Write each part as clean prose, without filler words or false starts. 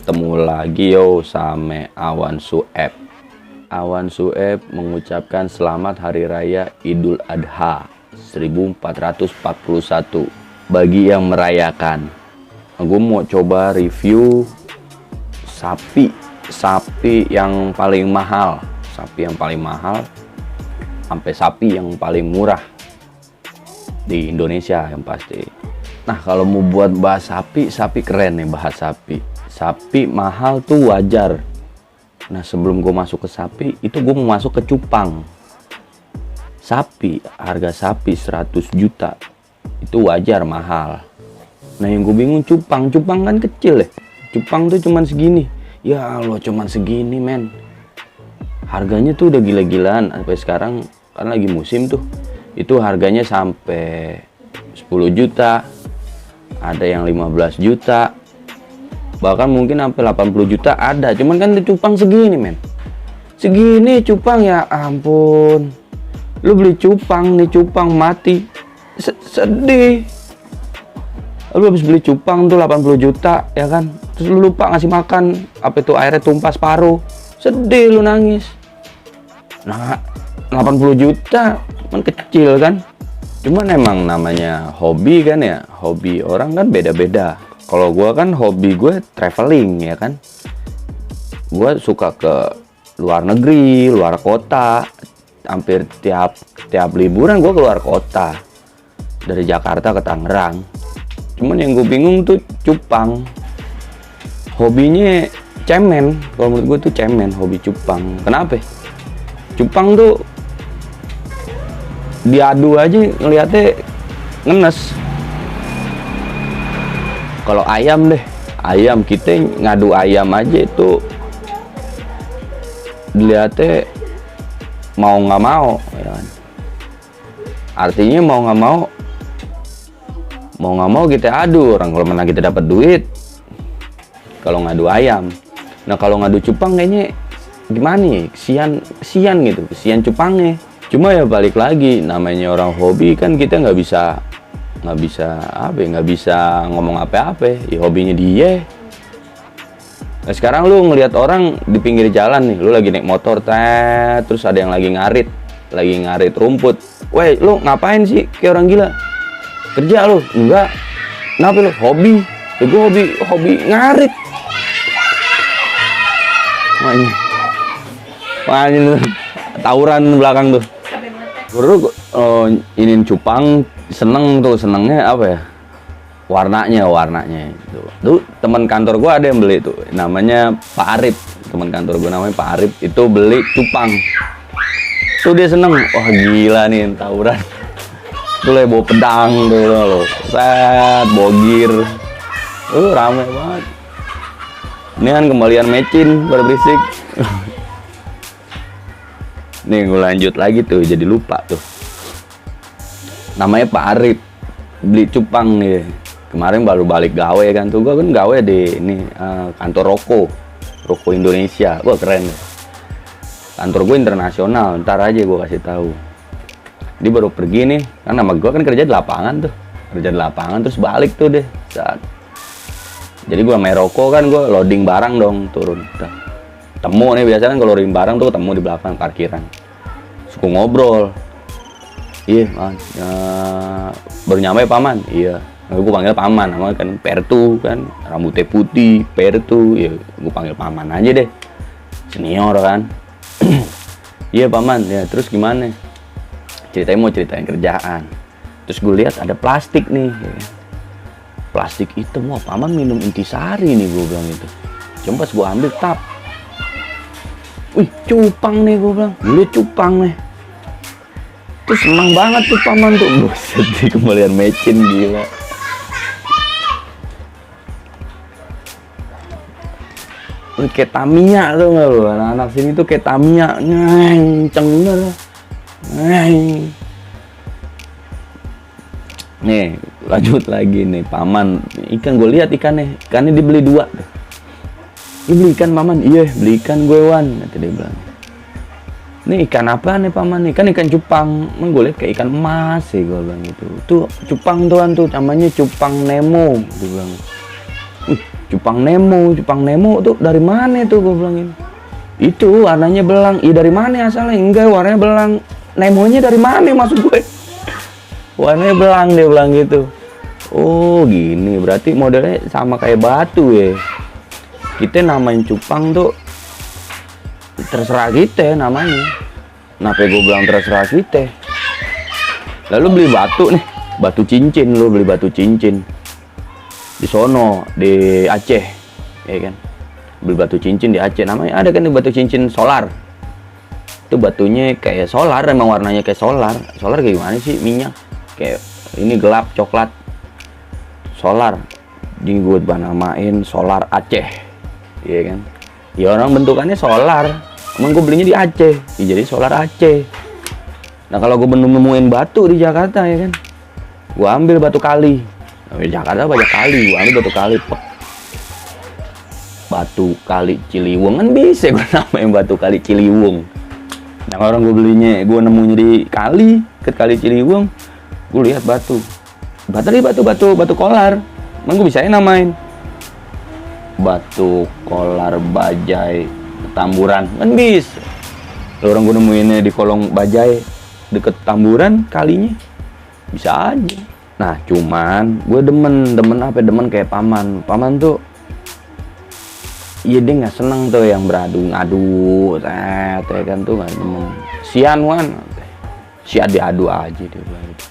Ketemu lagi yo sama Awan Sueb. Awan Sueb mengucapkan selamat Hari Raya Idul Adha 1441 bagi yang merayakan. Gue mau coba review sapi yang paling mahal, sampai sapi yang paling murah di Indonesia yang pasti. Nah, kalau mau buat bahas sapi keren nih, bahas sapi mahal tuh wajar. Nah, sebelum gue masuk ke sapi, itu gue mau masuk ke cupang. Harga sapi 100 juta itu wajar mahal. Nah, yang gue bingung cupang kan kecil ya. Cupang tuh cuman segini. Ya Allah, cuman segini men. Harganya tuh udah gila-gilaan. Sampai sekarang kan lagi musim tuh. Itu harganya sampai 10 juta. Ada yang 15 juta. Bahkan mungkin sampai 80 juta ada. Cuman kan cupang segini men. Segini cupang, ya ampun. Lu beli cupang nih, cupang mati, sedih. Lu habis beli cupang tuh 80 juta ya kan. Terus lu lupa ngasih makan, apa itu airnya tumpah separuh. Sedih, lu nangis. Nah, 80 juta kan kecil kan. Cuman emang namanya hobi kan ya. Hobi orang kan beda-beda. Kalau gue kan hobi gue traveling ya kan. Gue suka ke luar negeri, luar kota. Hampir tiap liburan gue keluar kota. Dari Jakarta ke Tangerang. Cuman yang gue bingung tuh cupang. Hobinya cemen. Kalau menurut gue tuh cemen hobi cupang. Kenapa? Cupang tuh diadu aja ngeliatnya ngenes. Kalau ayam kita ngadu ayam aja itu dilihatnya mau nggak mau ya kan? Artinya mau nggak mau kita adu. Orang kalau menang kita dapat duit kalau ngadu ayam. Nah, kalau ngadu cupang kayaknya gimana ya, kesian gitu, kesian cupangnya. Cuma ya balik lagi, namanya orang hobi kan, kita nggak bisa ngomong apa-apa ya, hobinya dia. Nah, sekarang lu ngelihat orang di pinggir jalan nih, lu lagi naik motor terus ada yang lagi ngarit rumput. Weh, lu ngapain sih kayak orang gila? Kerja lu? Enggak. Kenapa lu? Hobi. Ya, gue hobi ngarit. Makanya lu tawuran belakang tuh. Baru iniin cupang, senengnya apa ya, warnanya gitu. Tuh teman kantor gue ada yang beli tuh, namanya Pak Arif. Teman kantor gue namanya Pak Arif, itu beli cupang tuh, dia seneng. Wah gila nih tawuran tuh, bawa pedang tuh lo, bogir, rame banget. Ini kan kembalian mecin pada berisik. Nih gue lanjut lagi tuh, jadi lupa tuh. Namanya Pak Arif, beli cupang nih. Kemarin baru balik gawe kan tuh, gue kan gawe di ini kantor Roko Indonesia. Wah keren deh. Kantor gue internasional, ntar aja gue kasih tahu. Dia baru pergi nih, kan nama gue kan kerja di lapangan terus balik tuh deh. Jadi gue sama Roko kan, gue loading barang dong, turun. Temu nih, biasanya kan kalau loading barang tuh ketemu di belakang parkiran. Suku ngobrol. Iya, man. Ya, baru nyampe paman. Iya. Nah, gue panggil paman, namanya kan Pertu kan, rambutnya putih, Pertu. Ya, gue panggil paman aja deh. Senior kan. Iya paman. Ya, terus gimana? Mau ceritain kerjaan. Terus gue lihat ada plastik nih. Ya. Plastik hitam, wah paman minum intisari nih, gue bilang gitu. Cuma pas gue ambil tap. Wih, cupang nih, gue bilang. Beli cupang nih. Tuh seneng banget tuh paman tuh, buset di kembalian mecin gila. Kayak Tamiya tuh nggak lu, anak-anak sini tuh kayak Tamiya, kenceng bener. Nih lanjut lagi nih paman, ikan gue lihat ikannya dibeli 2 tuh. Lu beli ikan paman? Iya beli ikan gue wan, nanti dia bilang. Ini ikan apa nih paman? Ikan cupang. Gue lihat kayak ikan emas sih, gue bilang gitu. Tuh cupang tuan tuh, namanya cupang Nemo, dia bilang. Cupang Nemo tuh dari mana tuh, gue bilangin. Itu warnanya belang. Iya dari mana asalnya? Enggak, warnanya belang. Nemonya dari mana maksud gue? Warnanya belang, dia bilang gitu. Oh gini, berarti modelnya sama kayak batu ya. Kita namain cupang tuh terserah kita namanya. Kenapa gue bilang terserah kita? Lalu beli batu nih, batu cincin, lu beli batu cincin di sono di Aceh, ya kan? Beli batu cincin di Aceh, namanya ada kan batu cincin solar. Itu batunya kayak solar, emang warnanya kayak solar. Solar kayak gimana sih? Minyak kayak ini gelap coklat. Solar. Jadi gue namain solar Aceh, ya kan? Ya orang bentukannya solar. Emang gue belinya di Aceh, ya jadi solar Aceh. Nah kalau gue nemuin batu di Jakarta, ya kan? Gue ambil batu kali. Di Jakarta banyak kali, gue ambil batu kali. Batu kali Ciliwung kan bisa gue namain batu kali Ciliwung. Nah orang gue belinya, gue nemunya di kali, ke kali Ciliwung. Gue lihat batu kolar. Emang gue bisain namain batu kolar bajai Tamburan kan bisa. Orang gue nemuinnya di kolong bajai deket Tamburan kalinya, bisa aja. Nah cuman gue demen kayak paman tuh. Iya dia nggak seneng tuh yang beradu-ngadu, ya kan tuh nggak demen. Sian wan, si adu aja dia bilang gitu.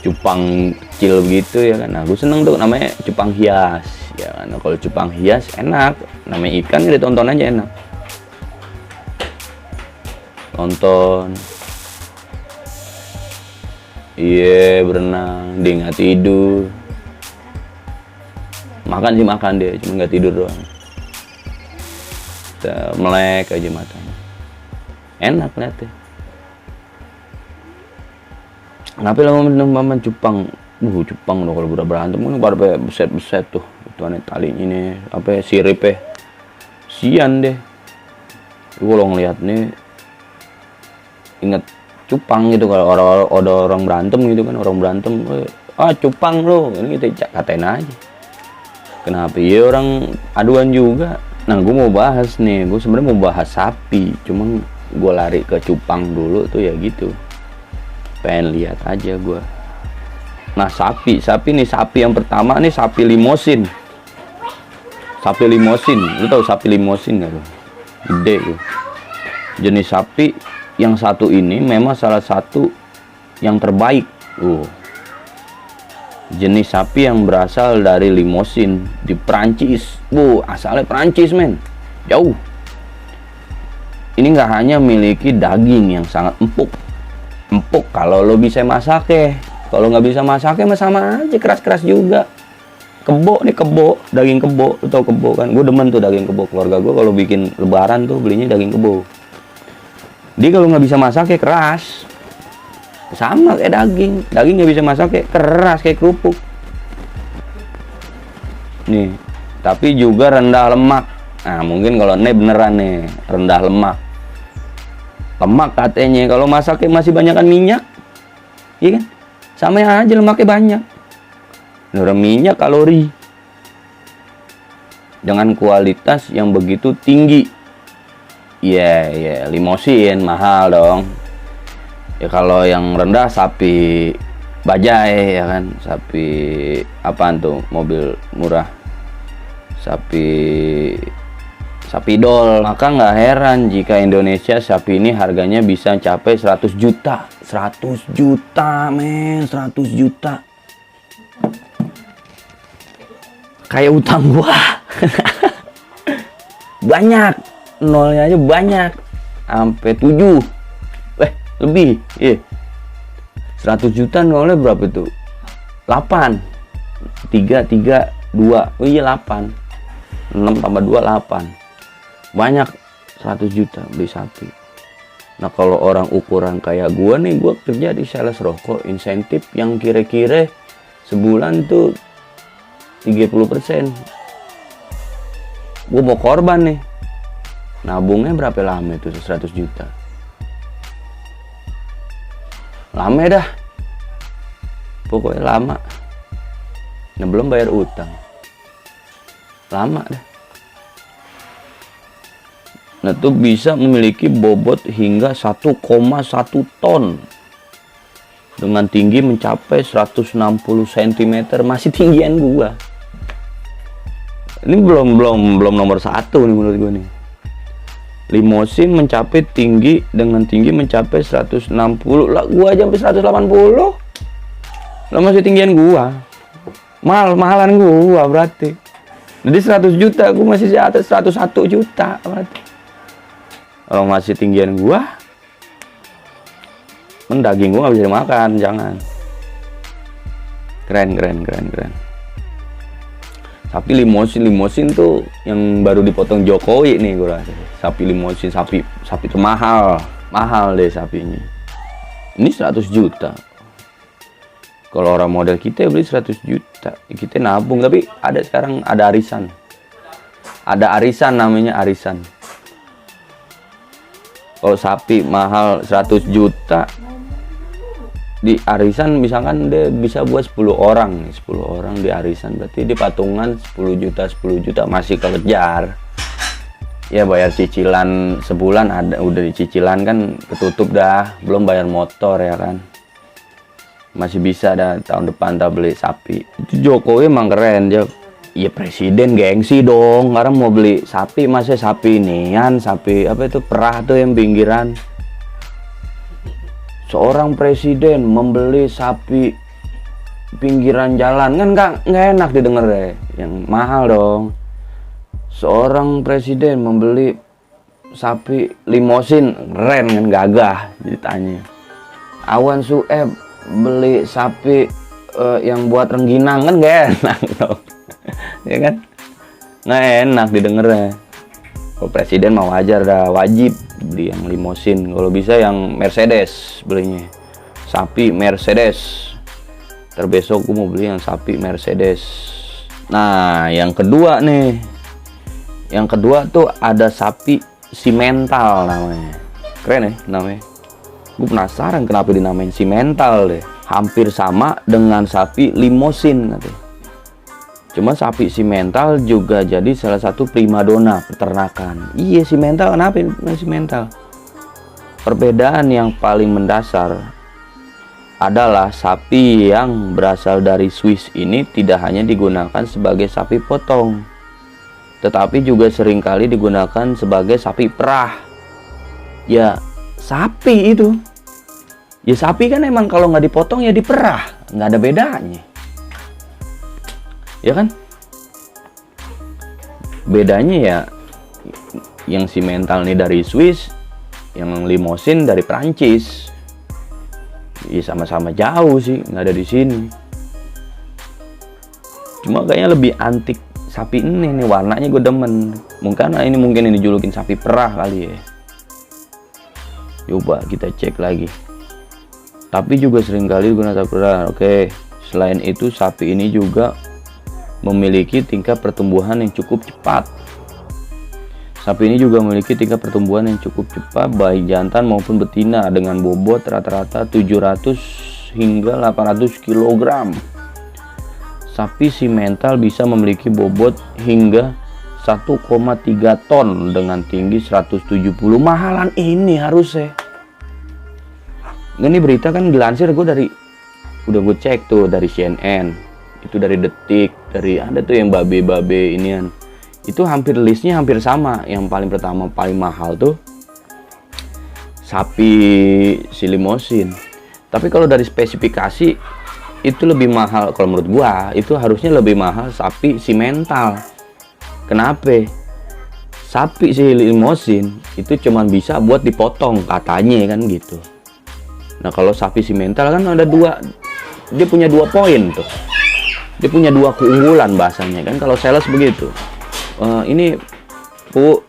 Cupang kecil begitu ya kan. Nah gue seneng tuh namanya cupang hias ya kan. Kalau cupang hias enak, namanya ikan ya ditonton aja enak. Tonton. Iya berenang, dia nggak tidur. Makan sih makan dia, cuma nggak tidur doang. Melek aja matanya. Enak liatnya. Kenapa lama maman cupang? Cupang loh kalau udah berantem kan pada beset tuh. Itu aneh tali ini apa sirip ya. Sian deh. Gue kalau ngeliat nih inget cupang gitu kalau orang berantem gitu kan, orang berantem cupang lo ini kita katain aja. Kenapa ya orang aduan juga. Nah gue mau bahas nih, gue sebenarnya mau bahas sapi, cuman gue lari ke cupang dulu tuh ya gitu. Pengen lihat aja gue. Nah sapi nih, sapi yang pertama nih sapi limosin. Sapi limosin, lu tahu sapi limosin nggak lo? Gede tuh. Jenis sapi yang satu ini memang salah satu yang terbaik. Jenis sapi yang berasal dari Limosin di Prancis. Asalnya Prancis men, jauh. Ini nggak hanya memiliki daging yang sangat empuk kalau lo bisa masak ya. Kalau nggak bisa masak ya sama aja, keras juga. Kebo, daging kebo, lo tau kebo kan? Gue demen tuh daging kebo. Keluarga gue kalau bikin lebaran tuh belinya daging kebo. Dia kalau nggak bisa masak ya keras. Sama kayak daging nggak bisa masak kayak keras kayak kerupuk nih, tapi juga rendah lemak. Nah mungkin kalau ini beneran nih rendah lemak katanya. Kalau masaknya masih banyakan minyak, iya kan, sama aja lemaknya banyak. Orang minyak kalori dengan kualitas yang begitu tinggi. Iya, limosin mahal dong. Ya kalau yang rendah sapi bajai ya kan, sapi apaan tuh, mobil murah, sapi dol. Maka nggak heran jika Indonesia sapi ini harganya bisa capai 100 juta men, 100 juta. Kayak utang gua. Banyak, nolnya aja banyak, sampai 7. Lebih, 100 juta nolnya berapa itu? 8. 3, 3, 2. Oh iya 8. 6 tambah 2, 8. Banyak 100 juta beli sapi. Nah kalau orang ukuran kayak gua nih, gua kerja di sales rokok, insentif yang kira-kira sebulan tuh 30%. Gua mau korban nih. Nabungnya berapa lama itu 100 juta? Lama dah. Pokoknya lama. Nah belum bayar utang. Lama dah. Nah tuh bisa memiliki bobot hingga 1,1 ton. Dengan tinggi mencapai 160 cm. Masih tinggian gua. Ini belum nomor 1 nih menurut gua nih. Limosin mencapai tinggi mencapai 160. Lah gua aja sampai 180. Lah masih tinggian gua. Mahalan gua berarti. Jadi 100 juta gua masih di atas 101 juta berarti. Kalau masih tinggian gua, daging gua nggak bisa dimakan, jangan. Keren. Sapi limosin tuh yang baru dipotong Jokowi nih gua rasa. Sapi limosin, sapi itu mahal deh sapinya. Ini 100 juta. Kalau orang model kita beli 100 juta, kita nabung. Tapi sekarang ada arisan. Ada arisan, namanya arisan. Kalau sapi mahal 100 juta, di arisan misalkan dia bisa buat 10 orang di arisan, berarti di patungan 10 juta masih kekejar. Ya bayar cicilan sebulan udah dicicilan kan ketutup dah, belum bayar motor ya kan. Masih bisa dah tahun depan tak beli sapi. Itu Jokowi emang keren dia. Ya presiden gengsi dong, sekarang mau beli sapi, masa sapi inian, sapi apa itu perah tuh yang pinggiran. Seorang presiden membeli sapi pinggiran jalan kan nggak enak didengar deh, yang mahal dong. Seorang presiden membeli sapi limosin, keren kan, gagah ditanya. Awan Sueb beli sapi yang buat rengginang kan nggak enak dong. Ya kan nggak enak didengarnya. Kalau presiden mau wajar dah, wajib beli yang limosin. Kalau bisa yang Mercedes belinya, sapi Mercedes. Terbesok gue mau beli yang sapi Mercedes. Nah yang kedua nih, yang kedua tuh ada sapi simental namanya. Keren ya namanya. Gue penasaran kenapa dinamain simental deh. Hampir sama dengan sapi limosin katanya. Cuma sapi simental juga jadi salah satu primadona peternakan. Iya simental, kenapa simental? Perbedaan yang paling mendasar adalah sapi yang berasal dari Swiss ini tidak hanya digunakan sebagai sapi potong, tetapi juga seringkali digunakan sebagai sapi perah. Ya sapi itu. Ya sapi kan emang kalau nggak dipotong ya diperah, nggak ada bedanya. Ya kan? Bedanya ya yang simental nih dari Swiss, yang limosin dari Prancis. Ya sama-sama jauh sih, nggak ada di sini. Cuma kayaknya lebih antik sapi ini nih, warnanya gue demen. Mungkin ini dijulukin sapi perah kali ya. Coba kita cek lagi. Tapi juga seringkali digunakan sapi perah. Oke, selain itu sapi ini juga memiliki tingkat pertumbuhan yang cukup cepat. Sapi ini juga memiliki tingkat pertumbuhan yang cukup cepat baik jantan maupun betina dengan bobot rata-rata 700 hingga 800 kg. Sapi simental bisa memiliki bobot hingga 1,3 ton dengan tinggi 170. Mahalan ini harusnya. Ini berita kan dilansir udah gue cek tuh dari CNN. Itu dari Detik, dari ada tuh yang babe inian. Itu hampir listnya hampir sama. Yang paling pertama paling mahal tuh sapi si limosin. Tapi kalau dari spesifikasi itu lebih mahal, kalau menurut gua itu harusnya lebih mahal sapi simental. Kenapa? Sapi si limosin itu cuman bisa buat dipotong katanya kan gitu. Nah kalau sapi simental kan ada dua, dia punya 2 poin tuh, dia punya 2 keunggulan bahasanya kan kalau sales begitu. Ini Bu,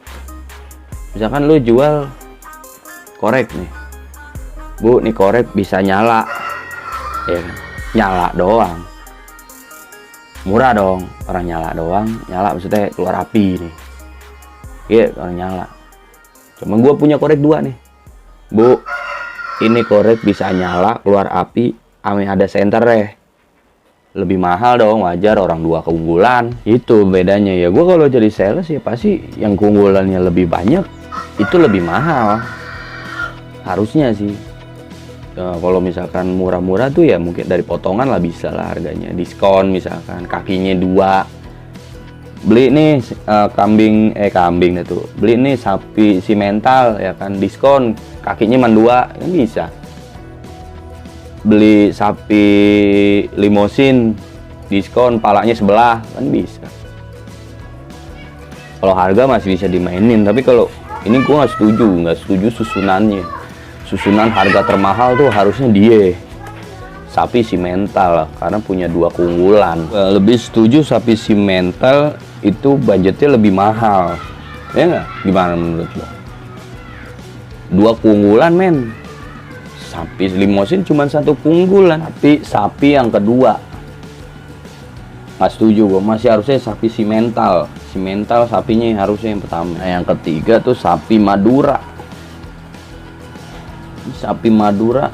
misalkan lu jual korek nih, Bu, nih korek bisa nyala, ya kan? Nyala doang, murah dong, orang nyala doang, nyala maksudnya keluar api nih, iya orang nyala. Cuma gue punya korek 2 nih, Bu, ini korek bisa nyala keluar api, ame ada senter ya, lebih mahal dong, wajar, orang 2 keunggulan. Itu bedanya ya. Gue kalau jadi sales ya pasti yang keunggulannya lebih banyak itu lebih mahal, harusnya sih. Kalau misalkan murah-murah tuh ya mungkin dari potongan lah, bisa lah harganya, diskon misalkan kakinya 2, beli nih kambing itu, beli nih sapi simental ya kan, diskon kakinya cuma 2 kan bisa. Beli sapi limosin, diskon palanya sebelah kan bisa. Kalau harga masih bisa dimainin, tapi kalau ini gue nggak setuju susunannya. Susunan harga termahal tuh harusnya dia sapi simental, karena punya 2 keunggulan. Lebih setuju sapi simental itu budgetnya lebih mahal, ya nggak? Gimana menurut lo? 2 keunggulan men. Sapi limosin cuma 1 keunggulan, tapi sapi yang kedua nggak setuju gue, masih harusnya sapi simental sapinya harusnya yang pertama. Nah, yang ketiga tuh sapi Madura. Sapi Madura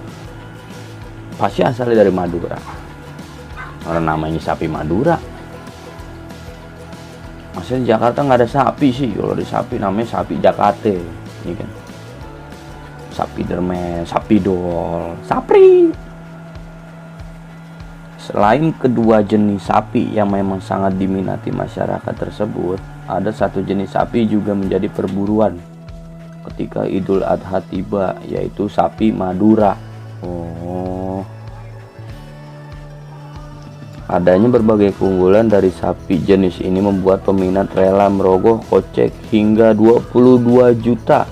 pasti asalnya dari Madura, karena namanya sapi Madura. Maksudnya Jakarta nggak ada sapi sih, kalau di sapi namanya sapi Jakarta, ini kan. Sapi dermen, sapi dol, sapri. Selain kedua jenis sapi yang memang sangat diminati masyarakat tersebut, ada satu jenis sapi juga menjadi perburuan ketika Idul Adha tiba, yaitu sapi Madura. Adanya berbagai keunggulan dari sapi jenis ini membuat peminat rela merogoh kocek hingga 22 juta.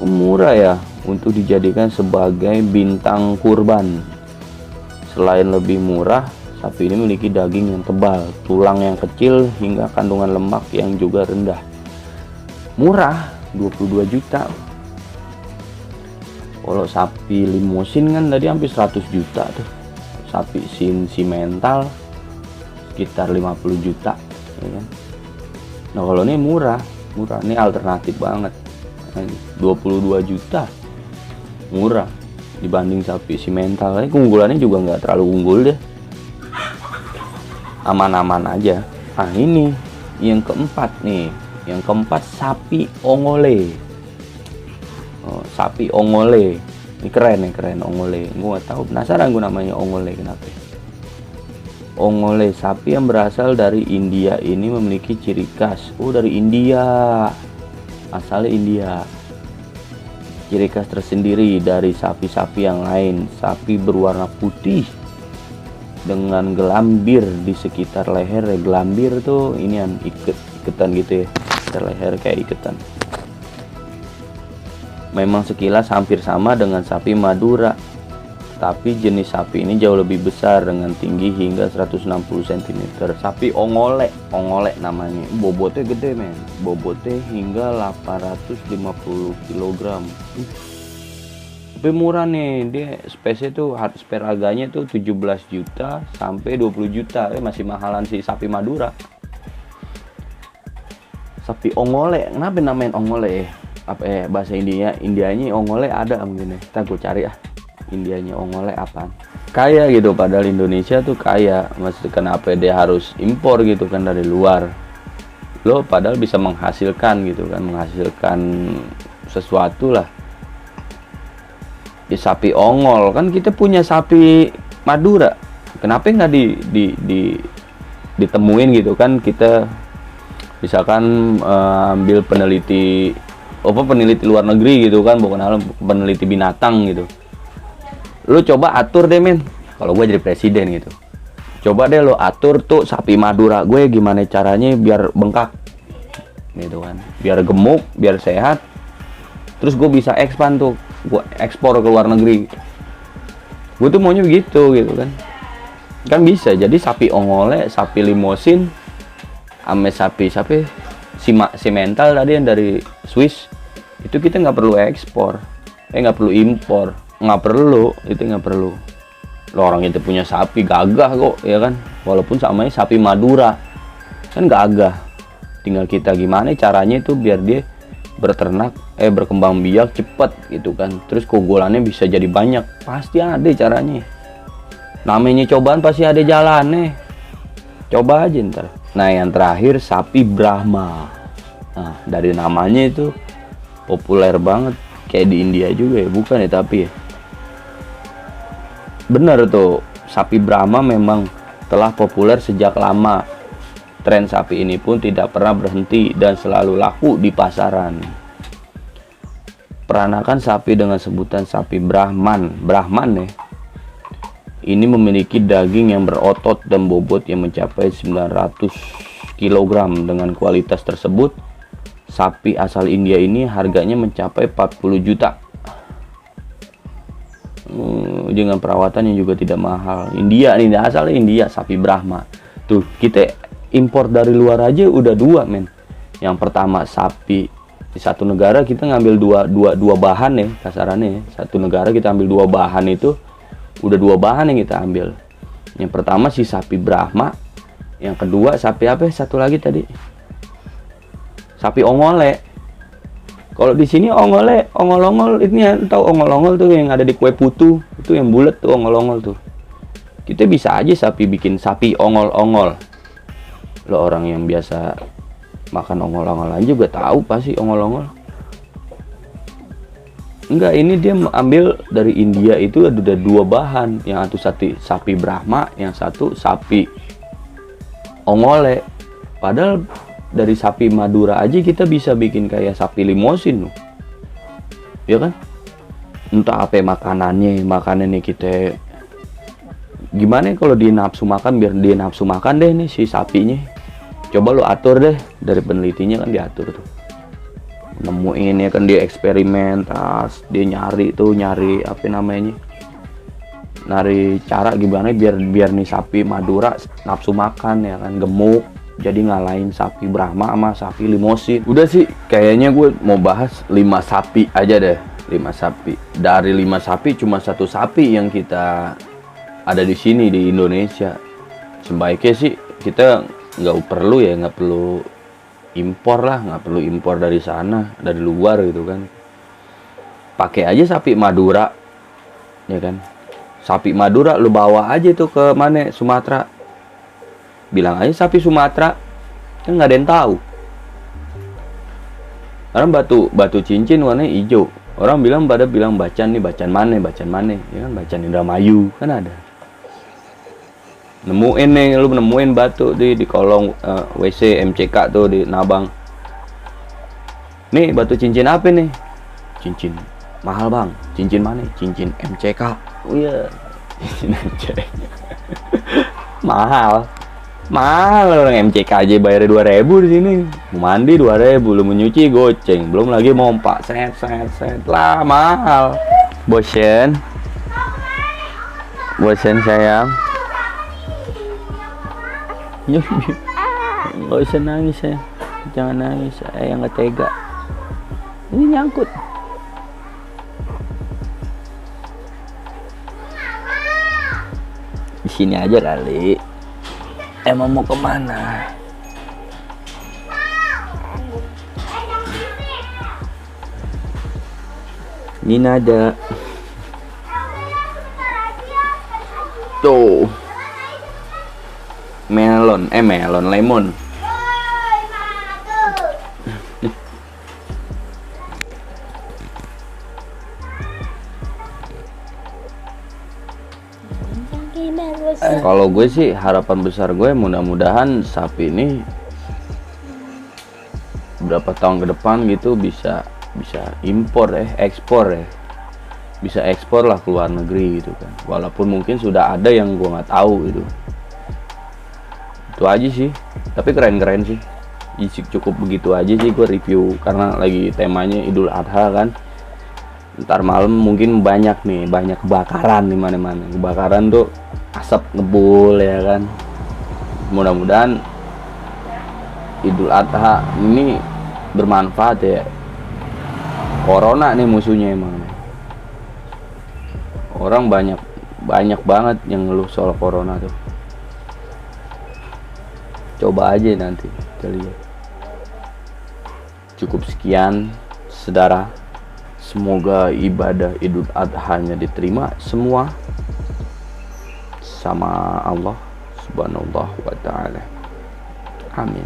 Murah ya untuk dijadikan sebagai bintang kurban. Selain lebih murah, sapi ini memiliki daging yang tebal, tulang yang kecil, hingga kandungan lemak yang juga rendah. Murah, 22 juta. Kalau sapi limosin kan tadi hampir 100 juta tuh. Sapi simental sekitar 50 juta, ya kan? Nah kalau ini murah, ini alternatif banget. 22 juta murah dibanding sapi simental. Keunggulannya juga nggak terlalu unggul deh, aman-aman aja. Nah ini yang keempat nih, sapi ongole. Sapi ongole ini keren ongole. Gue nggak tahu, penasaran gue namanya ongole kenapa. Ongole, sapi yang berasal dari India ini memiliki ciri khas. Dari India, asalnya India. Ciri khas tersendiri dari sapi-sapi yang lain. Sapi berwarna putih dengan gelambir di sekitar leher. Gelambir tuh ini yang iketan gitu ya, sekitar leher kayak iketan. Memang sekilas hampir sama dengan sapi Madura, tapi jenis sapi ini jauh lebih besar dengan tinggi hingga 160 cm. Sapi ongole namanya. Bobotnya gede men, bobotnya hingga 850 kg. Tapi murah nih, dia spesies tuh spare harganya tuh 17 juta sampai 20 juta. Masih mahalan si sapi Madura. Sapi ongole, kenapa namain ongole? Apa bahasa Indianya ongole ada mungkin ya. Kita gue cari Indianya ongole apaan. Kaya gitu, padahal Indonesia tuh kaya. Maksudnya kenapa dia harus impor gitu kan dari luar. Lo padahal bisa menghasilkan gitu kan, menghasilkan sesuatu lah. Ya, sapi ongol kan kita punya sapi Madura. Kenapa nggak ditemuin gitu kan, kita misalkan ambil peneliti luar negeri gitu kan, bukan peneliti binatang gitu. Lu coba atur deh men, kalau gue jadi presiden gitu, coba deh lo atur tuh sapi Madura gue gimana caranya biar bengkak gitu kan, biar gemuk, biar sehat, terus gue bisa expand tuh gua ekspor ke luar negeri. Gue tuh maunya begitu gitu kan. Kan bisa jadi sapi ongole, sapi limosin, ame sapi si mental tadi yang dari Swiss, itu kita nggak perlu ekspor, nggak perlu impor, nggak perlu. Lo orang itu punya sapi gagah kok, ya kan, walaupun samanya sapi Madura kan gagah. Tinggal kita gimana caranya itu biar dia berkembang biak cepet gitu kan, terus keunggulannya bisa jadi banyak, pasti ada caranya. Namanya cobaan pasti ada jalannya. Coba aja ntar. Nah yang terakhir sapi Brahma. Nah dari namanya itu populer banget. Kayak di India juga ya, bukan ya tapi ya. Bener tuh, sapi Brahma memang telah populer sejak lama. Tren sapi ini pun tidak pernah berhenti dan selalu laku di pasaran. Peranakan sapi dengan sebutan sapi Brahman ya, ini memiliki daging yang berotot dan bobot yang mencapai 900 kg. Dengan kualitas tersebut, sapi asal India ini harganya mencapai 40 juta. Dengan perawatan yang juga tidak mahal. India nih, asalnya India, sapi Brahma. Tuh, kita impor dari luar aja udah dua, men. Yang pertama sapi di satu negara kita ngambil dua bahan ya, kasarannya ya. Satu negara kita ambil dua bahan itu udah dua bahan yang kita ambil. Yang pertama si sapi Brahma, yang kedua sapi apa? Satu lagi tadi. Sapi ongole. Kalau di sini ongol-ongol ini ya, tahu ongol-ongol tuh yang ada di kue putu, itu yang bulat tuh ongol-ongol tuh. Kita bisa aja bikin sapi ongol-ongol. Lo orang yang biasa makan ongol-ongol aja juga tahu pasti ongol-ongol. Enggak, ini dia ambil dari India itu ada dua bahan. Yang satu sapi Brahma, yang satu sapi ongole. Padahal dari sapi Madura aja kita bisa bikin kayak sapi limosin loh. Ya kan? Entah apa makanannya kita gimana kalau dia nafsu makan, biar dia nafsu makan deh nih si sapinya. Coba lo atur deh, dari penelitinya kan diatur tuh. Nemuin ya kan, dia eksperimen, dia nyari apa namanya, nyari cara gimana biar nih sapi Madura nafsu makan ya kan, gemuk, jadi ngalahin sapi Brahma sama sapi limosin. Udah sih kayaknya gue mau bahas 5 sapi aja deh. 5 sapi, dari 5 sapi cuma satu sapi yang kita ada di sini di Indonesia. Sebaiknya sih kita nggak perlu impor dari sana, dari luar gitu kan. Pakai aja sapi Madura, ya kan. Sapi Madura lu bawa aja tuh ke mana, Sumatera. Bilang aja sapi Sumatera, kan nggak ada yang tahu. Karena batu cincin warnanya hijau. Orang bilang bacan mana, ya kan, bacan Indramayu kan ada. Lu nemuin batu di kolong WC MCK tuh di Nabang. Nih batu cincin apa nih? Cincin mahal bang. Cincin mana? Cincin MCK. Oh iya, cincin MCK. mahal orang MCK aja bayar 2.000 di sini. Mau mandi 2.000, lu menyuci goceng, belum lagi mompa set lah, mahal. Bosen sayang. Nggak usah nangis ya, jangan nangis, saya nggak tega. Ini nyangkut. Di sini aja kali. Emang mau kemana? Ini ada. Tuh. Lemon. Kalau gue sih harapan besar gue mudah-mudahan sapi ini berapa tahun ke depan gitu bisa ekspor ya. Bisa ekspor lah ke luar negeri gitu kan. Walaupun mungkin sudah ada yang gue nggak tahu gitu. Itu aja sih, tapi keren sih. Cukup begitu aja sih gue review, karena lagi temanya Idul Adha kan. Ntar malam mungkin banyak kebakaran di mana-mana. Kebakaran tuh asap ngebul ya kan. Mudah-mudahan Idul Adha ini bermanfaat ya. Corona nih musuhnya emang. Orang banyak banget yang ngeluh soal corona tuh. Coba aja nanti kita lihat. Cukup sekian saudara. Semoga ibadah Idul Adha-nya diterima semua sama Allah Subhanahu wa ta'ala. Amin.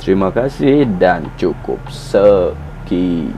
Terima kasih dan cukup sekian.